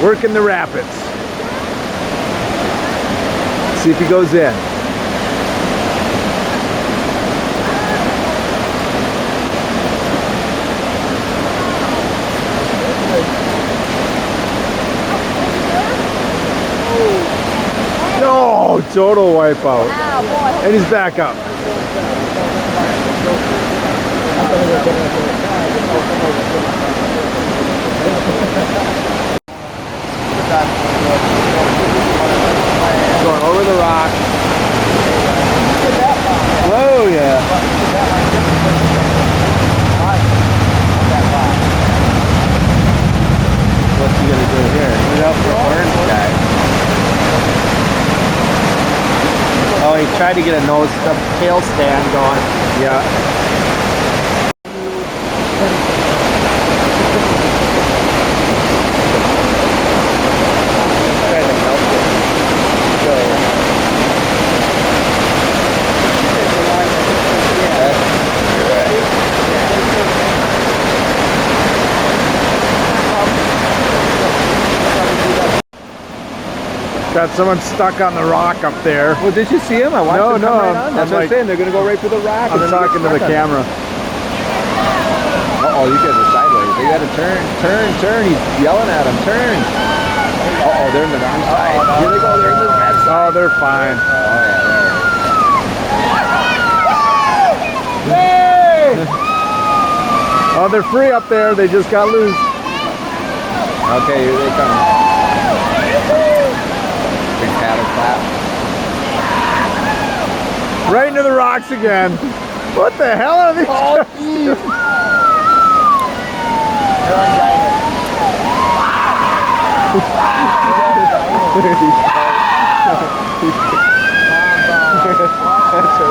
Working the rapids. See if he goes in. No, total wipeout. And he's back up. Going over the rock. Oh yeah. What's he gonna do here? Look out for the orange guy. Oh, he tried to get a tail stand going. Yeah. Got someone stuck on the rock up there. Well, did you see him? I watched him come right on. That's what I'm saying. They're going to go right for the rock. I'm talking to the camera. Uh-oh, you guys are sideways. They got to turn. He's yelling at him. Turn. Uh-oh, they're in the wrong side. Here they go. They're in the red side. Oh, they're fine. Oh, yeah, there. Hey! Oh, they're free up there. They just got loose. Okay, here they come. Big paddle clap. Right into the rocks again. What the hell are these? Oh, That's so